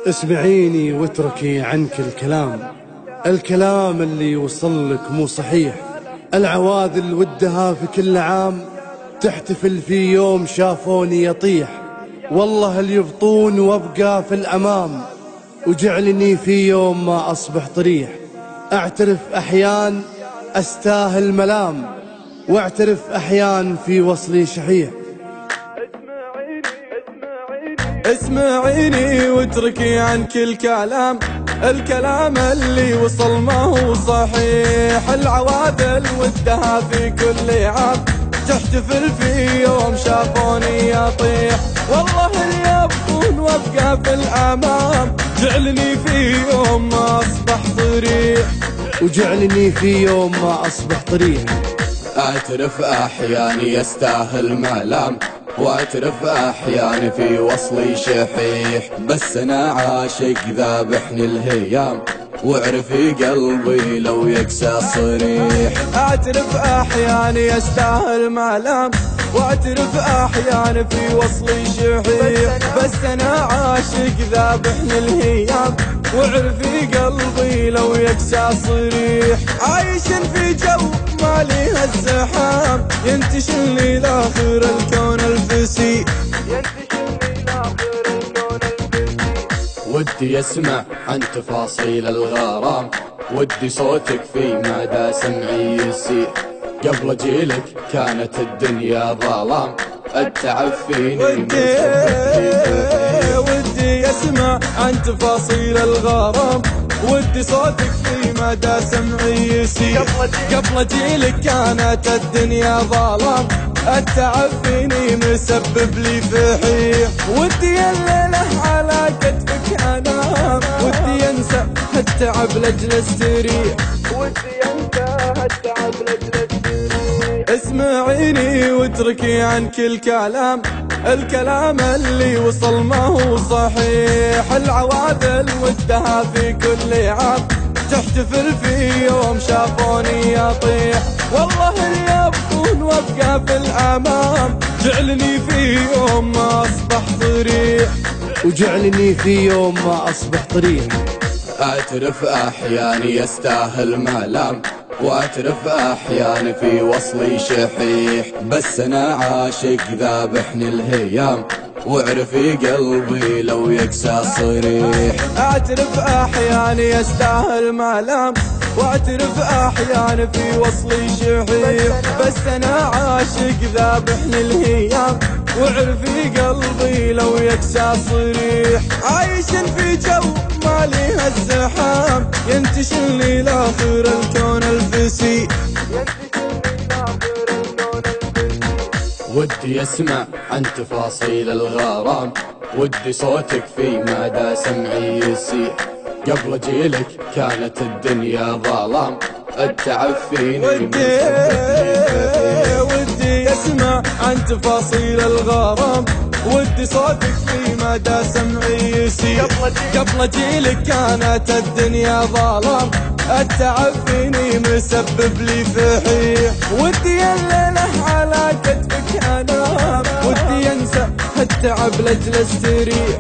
اسمعيني واتركي عنك الكلام اللي يوصل لك مو صحيح. العواذل ودها في كل عام تحتفل في يوم شافوني يطيح. والله اللي يبطون وابقى في الأمام وجعلني في يوم ما أصبح طريح. أعترف أحيان أستاهل ملام واعترف أحيان في وصلي شحيح. اسمعيني واتركي عنك الكلام اللي وصل ما هو صحيح. العواذل ودها في كل عام تحتفل في يوم شافوني يطيح. والله اللي يبطون وابقى في الامام جعلني في يوم ما اصبح طريح. وجعلني في يوم ما اصبح طريح. اعترف احياني يستاهل ملام واعترف احياني في وصلي شحيح. بس انا عاشق ذابحني الهيام واعرفي قلبي لو يكسى صريح. اعترف احياني يستاهل ملام واعترف احياني في وصلي شحيح. بس انا عاشق ذابحني الهيام واعرفي قلبي لو يكسى صريح. عايش في جو ما ليها الزحام ينتشل لي لاخر الكون الفسي. ودي اسمع عن تفاصيل الغرام ودي صوتك في مدى سمعي يسير. قبل جيلك كانت الدنيا ظلام التعب فيني ودي اسمع عن تفاصيل الغرام ودي صوتك في مدى سمعي يسير. قبل جيلك كانت الدنيا ظلام التعب فيني مسبب لي فحيح. ودي الليلة على كتفك انام ودي انسى هالتعب لاجل استريح. اسمعيني واتركي عنك الكلام اللي وصل ما هو صحيح. العواذل ودها في كل عام تحتفل في يوم شافوني يطيح. والله اللي يبطون وابقى في الامام جعلني في يوم ما اصبح طريح. وجعلني في يوم ما اصبح طريح. اعترف احياني يستاهل ملام واعترف احياني في وصلي شحيح. بس انا عاشق ذابحني الهيام واعرفي قلبي لو يكسى صريح. اعترف احياني يستاهل ملام واعترف احياني في وصلي شحيح. بس انا عاشق ذابحني الهيام واعرفي قلبي لو يكسى صريح. عايش في جو ما ليها الزحام ينتشل لي لاخر الكون الفسي. ودي اسمع عن تفاصيل الغرام ودي صوتك في مدى سمعي يسير. قبل جيلك كانت الدنيا ظلام التعب فيني ودي اسمع عن تفاصيل الغرام ودي صوتك في مدى سمعي يسير. قبل جيلك كانت الدنيا ظلام التعب فيني مسبب لي فحيح. ودي الليلة على كتفك انام ودي انسى هالتعب لاجل استريح.